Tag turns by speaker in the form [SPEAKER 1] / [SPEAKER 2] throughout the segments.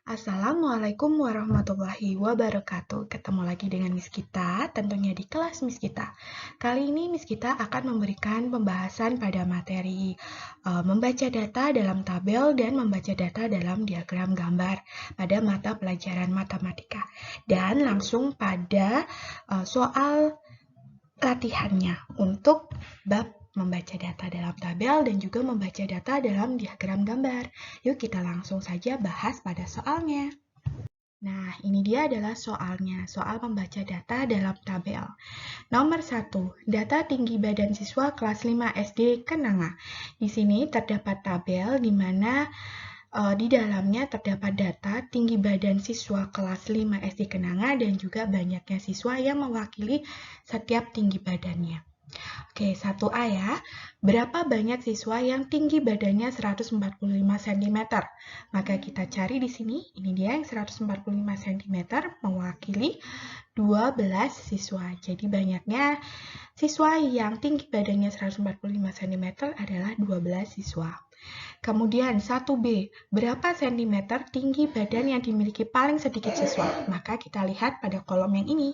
[SPEAKER 1] Assalamualaikum warahmatullahi wabarakatuh. Ketemu lagi dengan Miss Kita, tentunya di kelas Miss Kita. Kali ini Miss Kita akan memberikan pembahasan pada materi membaca data dalam tabel dan membaca data dalam diagram gambar pada mata pelajaran matematika. Dan langsung pada soal latihannya untuk bab membaca data dalam tabel dan juga membaca data dalam diagram gambar. Yuk kita langsung saja bahas pada soalnya. Nah, ini dia adalah soalnya, soal membaca data dalam tabel. Nomor 1, data tinggi badan siswa kelas 5 SD Kenanga. Di sini terdapat tabel di mana di dalamnya terdapat data tinggi badan siswa kelas 5 SD Kenanga dan juga banyaknya siswa yang mewakili setiap tinggi badannya. Oke, 1A ya. Berapa banyak siswa yang tinggi badannya 145 cm? Maka kita cari di sini, ini dia yang 145 cm mewakili 12 siswa. Jadi banyaknya siswa yang tinggi badannya 145 cm adalah 12 siswa. Kemudian 1B, berapa sentimeter tinggi badan yang dimiliki paling sedikit siswa? Maka kita lihat pada kolom yang ini.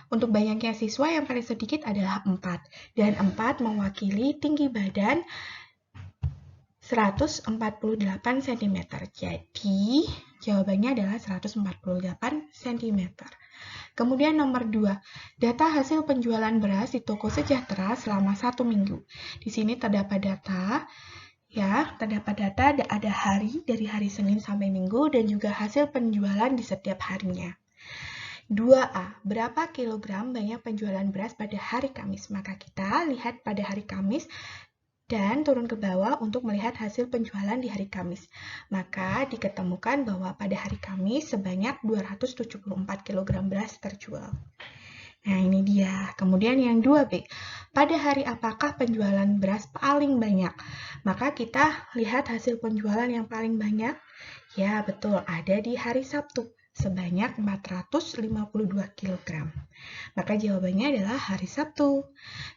[SPEAKER 1] Untuk banyaknya siswa yang paling sedikit adalah 4. Dan 4 mewakili tinggi badan 148 cm. Jadi, jawabannya adalah 148 cm. Kemudian nomor 2, data hasil penjualan beras di toko sejahtera selama 1 minggu. Di sini terdapat data, ada hari dari hari Senin sampai Minggu dan juga hasil penjualan di setiap harinya. 2A, berapa kilogram banyak penjualan beras pada hari Kamis? Maka kita lihat pada hari Kamis dan turun ke bawah untuk melihat hasil penjualan di hari Kamis. Maka diketemukan bahwa pada hari Kamis sebanyak 274 kg beras terjual. Nah, ini dia. Kemudian yang 2B, pada hari apakah penjualan beras paling banyak? Maka kita lihat hasil penjualan yang paling banyak. Ya, betul, ada di hari Sabtu sebanyak 452 kg. Maka jawabannya adalah hari Sabtu.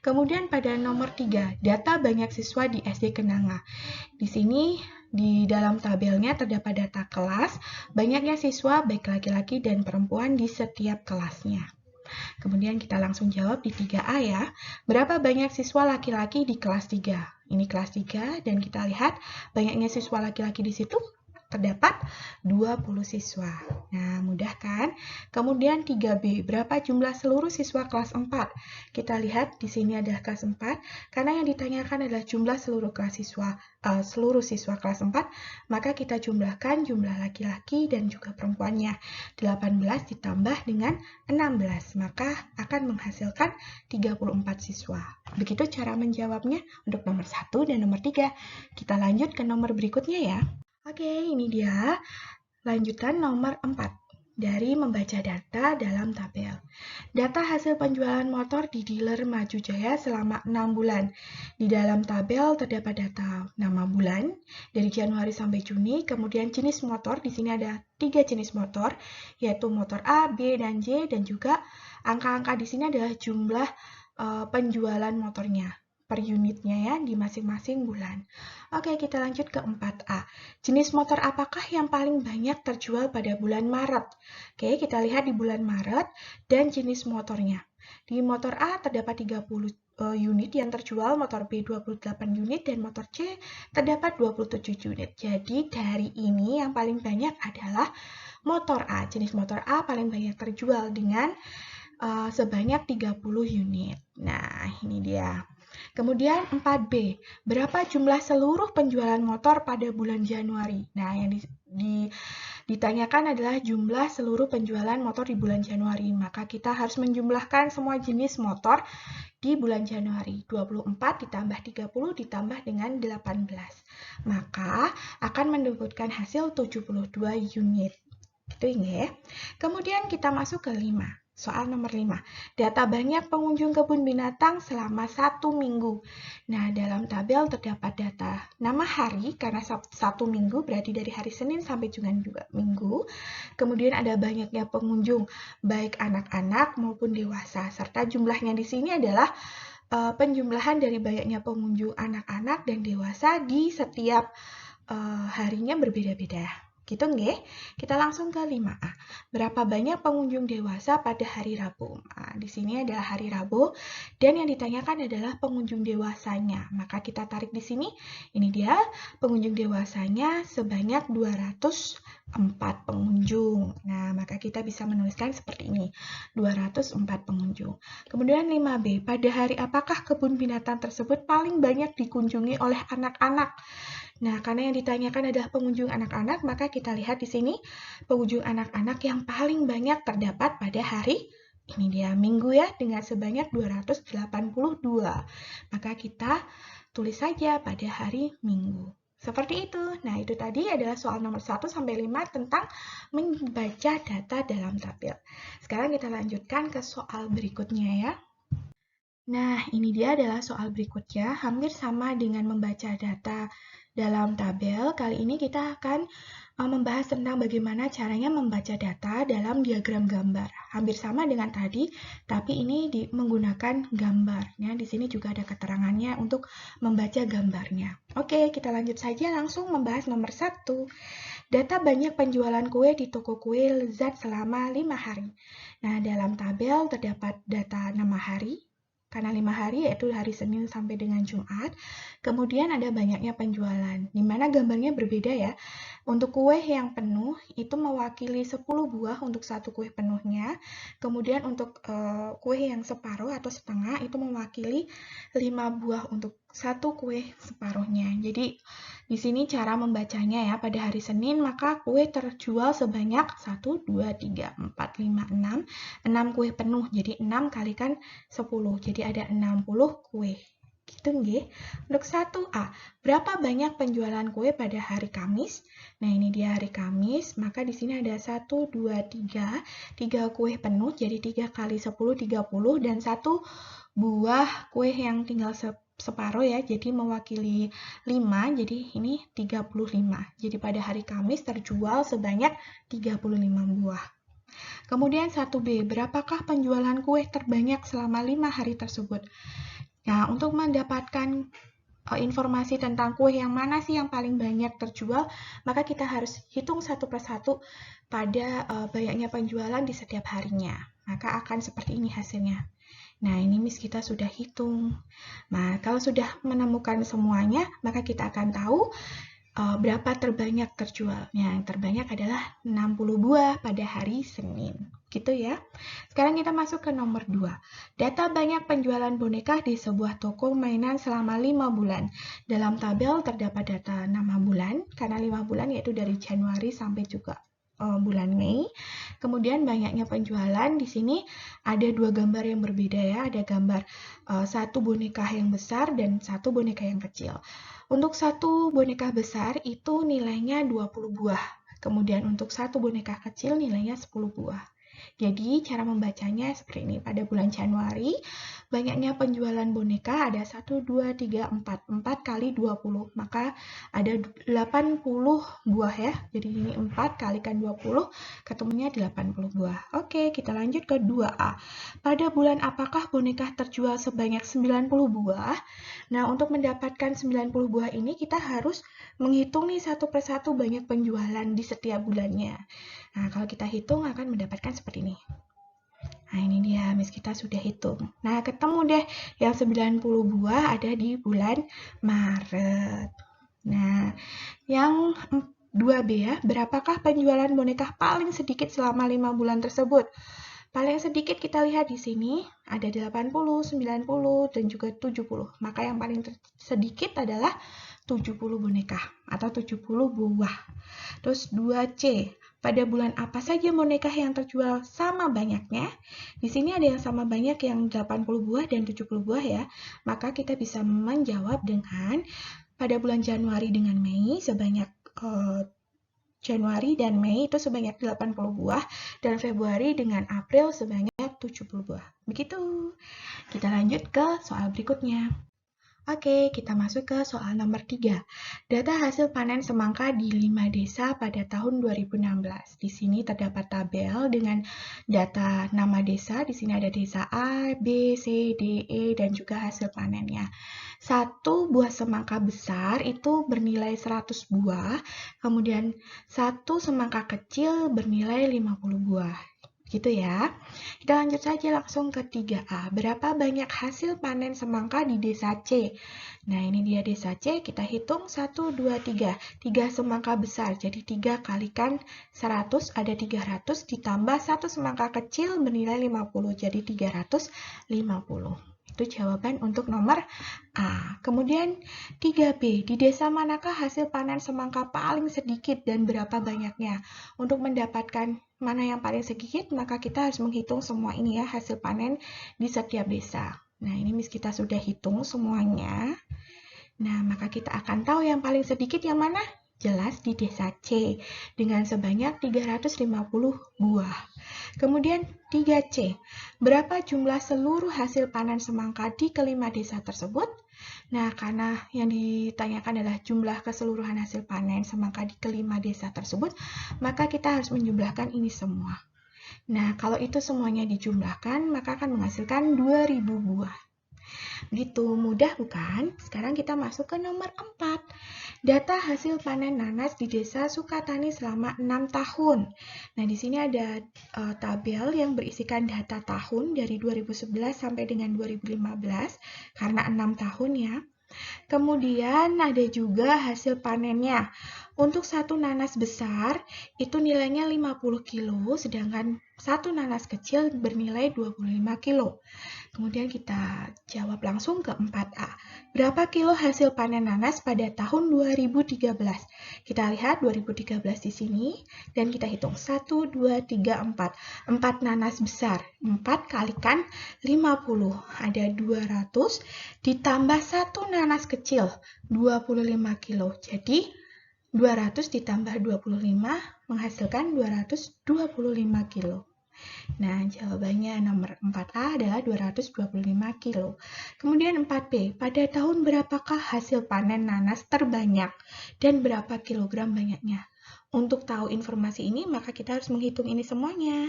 [SPEAKER 1] Kemudian pada nomor 3, data banyak siswa di SD Kenanga. Di sini di dalam tabelnya terdapat data kelas, banyaknya siswa baik laki-laki dan perempuan di setiap kelasnya. Kemudian kita langsung jawab di 3A ya. Berapa banyak siswa laki-laki di kelas 3? Ini kelas 3 dan kita lihat banyaknya siswa laki-laki di situ terdapat 20 siswa. Nah, mudah kan? Kemudian 3B, berapa jumlah seluruh siswa kelas 4? Kita lihat di sini adalah kelas 4, karena yang ditanyakan adalah jumlah seluruh siswa kelas 4, maka kita jumlahkan jumlah laki-laki dan juga perempuannya. 18 ditambah dengan 16, maka akan menghasilkan 34 siswa. Begitu cara menjawabnya untuk nomor 1 dan nomor 3. Kita lanjut ke nomor berikutnya ya. Oke, ini dia lanjutan nomor 4 dari membaca data dalam tabel. Data hasil penjualan motor di dealer Maju Jaya selama 6 bulan. Di dalam tabel terdapat data nama bulan dari Januari sampai Juni, kemudian jenis motor. Di sini ada 3 jenis motor, yaitu motor A, B, dan J, dan juga angka-angka di sini adalah jumlah penjualan motornya per unitnya ya di masing-masing bulan. Oke, kita lanjut ke 4A. Jenis motor apakah yang paling banyak terjual pada bulan Maret? Oke, kita lihat di bulan Maret dan jenis motornya. Di motor A terdapat 30 unit yang terjual, motor B 28 unit, dan motor C terdapat 27 unit. Jadi dari ini yang paling banyak adalah motor A. Jenis motor A paling banyak terjual dengan sebanyak 30 unit. Nah, ini dia. Kemudian 4B, berapa jumlah seluruh penjualan motor pada bulan Januari? Nah, yang ditanyakan adalah jumlah seluruh penjualan motor di bulan Januari. Maka kita harus menjumlahkan semua jenis motor di bulan Januari. 24 ditambah 30 ditambah dengan 18. Maka akan mendapatkan hasil 72 unit. Itu ya. Kemudian kita masuk ke 5. Soal nomor 5, data banyak pengunjung kebun binatang selama 1 minggu. Nah, dalam tabel terdapat data nama hari, karena 1 minggu berarti dari hari Senin sampai dengan Minggu. Kemudian ada banyaknya pengunjung, baik anak-anak maupun dewasa. Serta jumlahnya di sini adalah penjumlahan dari banyaknya pengunjung anak-anak dan dewasa di setiap harinya berbeda-beda. Gitu nggih? Kita langsung ke 5A. Berapa banyak pengunjung dewasa pada hari Rabu? Nah, di sini adalah hari Rabu dan yang ditanyakan adalah pengunjung dewasanya. Maka kita tarik di sini. Ini dia pengunjung dewasanya sebanyak 204 pengunjung. Nah, maka kita bisa menuliskan seperti ini. 204 pengunjung. Kemudian 5B. Pada hari apakah kebun binatang tersebut paling banyak dikunjungi oleh anak-anak? Nah, karena yang ditanyakan adalah pengunjung anak-anak, maka kita lihat di sini pengunjung anak-anak yang paling banyak terdapat pada hari ini dia Minggu ya, dengan sebanyak 282. Maka kita tulis saja pada hari Minggu. Seperti itu. Nah, itu tadi adalah soal nomor 1 sampai 5 tentang membaca data dalam tabel. Sekarang kita lanjutkan ke soal berikutnya ya. Nah, ini dia adalah soal berikutnya, hampir sama dengan membaca data dalam tabel. Kali ini kita akan membahas tentang bagaimana caranya membaca data dalam diagram gambar. Hampir sama dengan tadi, tapi ini menggunakan gambarnya. Di sini juga ada keterangannya untuk membaca gambarnya. Oke, kita lanjut saja langsung membahas nomor 1. Data banyak penjualan kue di toko kue Lezat selama 5 hari. Nah, dalam tabel terdapat data 6 hari, karena 5 hari yaitu hari Senin sampai dengan Jumat. Kemudian ada banyaknya penjualan, di mana gambarnya berbeda ya. Untuk kue yang penuh itu mewakili 10 buah untuk satu kue penuhnya. Kemudian untuk kue yang separuh atau setengah itu mewakili 5 buah untuk satu kue separuhnya. Jadi di sini cara membacanya ya, pada hari Senin maka kue terjual sebanyak 1, 2, 3, 4, 5, 6. 6 kue penuh, jadi 6 kalikan 10. Jadi ada 60 kue. Gitu nggih. Untuk 1A, berapa banyak penjualan kue pada hari Kamis? Nah, ini dia hari Kamis, maka di sini ada 1, 2, 3. 3 kue penuh, jadi 3 kali 10, 30. Dan 1 buah kue yang tinggal separuh ya, jadi mewakili 5, jadi ini 35. Jadi pada hari Kamis terjual sebanyak 35 buah. Kemudian 1B, berapakah penjualan kue terbanyak selama 5 hari tersebut? Nah, untuk mendapatkan informasi tentang kue yang mana sih yang paling banyak terjual, maka kita harus hitung satu persatu pada banyaknya penjualan di setiap harinya. Maka akan seperti ini hasilnya. Nah, ini Miss kita sudah hitung. Nah, kalau sudah menemukan semuanya, maka kita akan tahu berapa terbanyak terjual. Yang terbanyak adalah 60 buah pada hari Senin. Gitu ya. Sekarang kita masuk ke nomor 2. Data banyak penjualan boneka di sebuah toko mainan selama 5 bulan. Dalam tabel terdapat data nama bulan, karena 5 bulan yaitu dari Januari sampai juga bulan Mei. Kemudian banyaknya penjualan, di sini ada 2 gambar yang berbeda ya, ada gambar 1 boneka yang besar dan 1 boneka yang kecil. Untuk 1 boneka besar itu nilainya 20 buah, kemudian untuk 1 boneka kecil nilainya 10 buah. Jadi cara membacanya seperti ini. Pada bulan Januari, banyaknya penjualan boneka ada 1, 2, 3, 4. 4 kali 20. Maka ada 80 buah ya. Jadi ini 4 kalikan 20, ketemunya 80 buah. Oke, kita lanjut ke 2A. Pada bulan apakah boneka terjual sebanyak 90 buah? Nah, untuk mendapatkan 90 buah ini kita harus menghitung nih satu persatu banyak penjualan di setiap bulannya. Nah, kalau kita hitung akan mendapatkan seperti ini. Nah, ini dia, Miss kita sudah hitung. Nah, ketemu deh yang 90 buah ada di bulan Maret. Nah, yang 2B ya, berapakah penjualan boneka paling sedikit selama 5 bulan tersebut? Paling sedikit kita lihat di sini ada 80, 90, dan juga 70. Maka yang paling sedikit adalah 70 boneka atau 70 buah. Terus 2C, pada bulan apa saja boneka yang terjual sama banyaknya? Di sini ada yang sama banyak yang 80 buah dan 70 buah ya. Maka kita bisa menjawab dengan pada bulan Januari dengan Mei sebanyak Januari dan Mei itu sebanyak 80 buah dan Februari dengan April sebanyak 70 buah. Begitu. Kita lanjut ke soal berikutnya. Oke, kita masuk ke soal nomor 3. Data hasil panen semangka di 5 desa pada tahun 2016. Di sini terdapat tabel dengan data nama desa. Di sini ada desa A, B, C, D, E, dan juga hasil panennya. Satu buah semangka besar itu bernilai 100 buah, kemudian satu semangka kecil bernilai 50 buah. Gitu ya. Kita lanjut saja langsung ke 3A. Berapa banyak hasil panen semangka di desa C? Nah, ini dia desa C. Kita hitung 1, 2, 3. 3 semangka besar. Jadi 3 kalikan 100 ada 300 ditambah 1 semangka kecil bernilai 50. Jadi 350. Itu jawaban untuk nomor A. Kemudian 3B. Di desa manakah hasil panen semangka paling sedikit dan berapa banyaknya? Untuk mendapatkan mana yang paling sedikit, maka kita harus menghitung semua ini ya, hasil panen di setiap desa. Nah, ini Miss kita sudah hitung semuanya. Nah, maka kita akan tahu yang paling sedikit yang mana? Jelas di desa C, dengan sebanyak 350 buah. Kemudian 3C, berapa jumlah seluruh hasil panen semangka di kelima desa tersebut? Nah, karena yang ditanyakan adalah jumlah keseluruhan hasil panen semangka di kelima desa tersebut, maka kita harus menjumlahkan ini semua. Nah, kalau itu semuanya dijumlahkan, maka akan menghasilkan 2000 buah. Gitu, mudah bukan? Sekarang kita masuk ke nomor 4. Data hasil panen nanas di desa Sukatani selama 6 tahun. Nah, di sini ada tabel yang berisikan data tahun dari 2011 sampai dengan 2015, karena 6 tahun ya. Kemudian ada juga hasil panennya. Untuk satu nanas besar itu nilainya 50 kilo, sedangkan satu nanas kecil bernilai 25 kilo. Kemudian kita jawab langsung ke 4A. Berapa kilo hasil panen nanas pada tahun 2013? Kita lihat 2013 di sini dan kita hitung 1, 2, 3, 4. 4 nanas besar. 4 kalikan 50. Ada 200 ditambah 1 nanas kecil 25 kilo. Jadi 200 ditambah 25 menghasilkan 225 kilo. Nah, jawabannya nomor 4A adalah 225 kilo. Kemudian 4B, pada tahun berapakah hasil panen nanas terbanyak dan berapa kilogram banyaknya? Untuk tahu informasi ini, maka kita harus menghitung ini semuanya.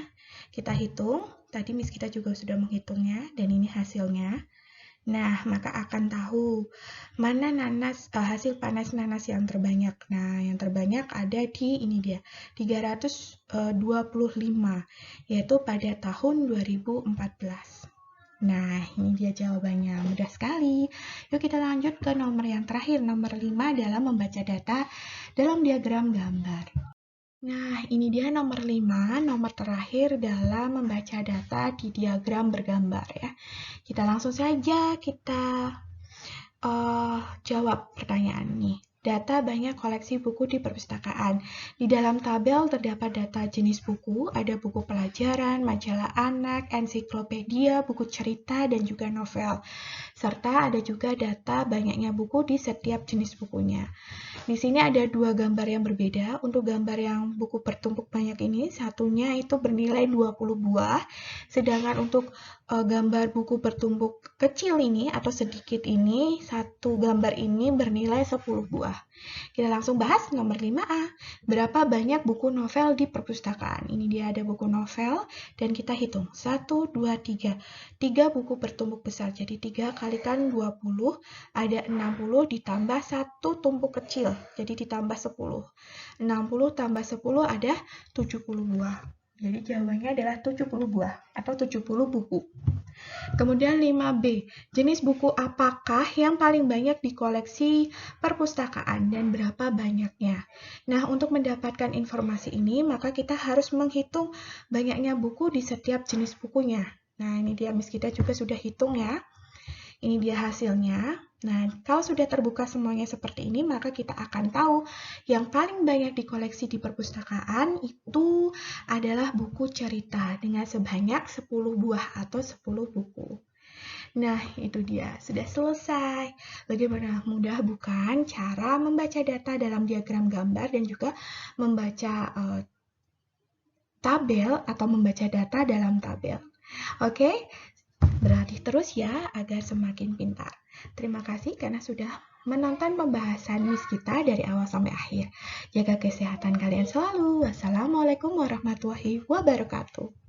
[SPEAKER 1] Kita hitung, tadi Miss kita juga sudah menghitungnya, dan ini hasilnya. Nah, maka akan tahu mana hasil panen nanas yang terbanyak. Nah, yang terbanyak ada di ini dia, 325, yaitu pada tahun 2014. Nah, ini dia jawabannya. Mudah sekali. Yuk kita lanjut ke nomor yang terakhir. Nomor 5 dalam membaca data dalam diagram gambar. Nah, ini dia nomor 5, nomor terakhir dalam membaca data di diagram bergambar ya. Kita langsung saja jawab pertanyaan nih. Data banyak koleksi buku di perpustakaan. Di dalam tabel terdapat data jenis buku, ada buku pelajaran, majalah anak, ensiklopedia, buku cerita, dan juga novel. Serta ada juga data banyaknya buku di setiap jenis bukunya. Di sini ada 2 gambar yang berbeda. Untuk gambar yang buku bertumpuk banyak ini, satunya itu bernilai 20 buah. Sedangkan untuk gambar buku bertumpuk kecil ini atau sedikit ini, satu gambar ini bernilai 10 buah. Kita langsung bahas nomor 5A. Berapa banyak buku novel di perpustakaan? Ini dia ada buku novel dan kita hitung. 1, 2, 3. 3 buku bertumpuk besar. Jadi 3 kalikan 20, ada 60 ditambah 1 tumpuk kecil. Jadi ditambah 10. 60 tambah 10 ada 70 buah. Jadi jawabannya adalah 70 buah atau 70 buku. Kemudian 5B, jenis buku apakah yang paling banyak di koleksi perpustakaan dan berapa banyaknya? Nah, untuk mendapatkan informasi ini, maka kita harus menghitung banyaknya buku di setiap jenis bukunya. Nah, ini dia Miss kita juga sudah hitung ya. Ini dia hasilnya. Nah, kalau sudah terbuka semuanya seperti ini, maka kita akan tahu yang paling banyak dikoleksi di perpustakaan itu adalah buku cerita dengan sebanyak 10 buah atau 10 buku. Nah, itu dia. Sudah selesai. Bagaimana mudah bukan cara membaca data dalam diagram gambar dan juga membaca tabel atau membaca data dalam tabel. Oke? Berlatih terus ya agar semakin pintar. Terima kasih karena sudah menonton pembahasan Miss kita dari awal sampai akhir. Jaga kesehatan kalian selalu. Wassalamualaikum warahmatullahi wabarakatuh.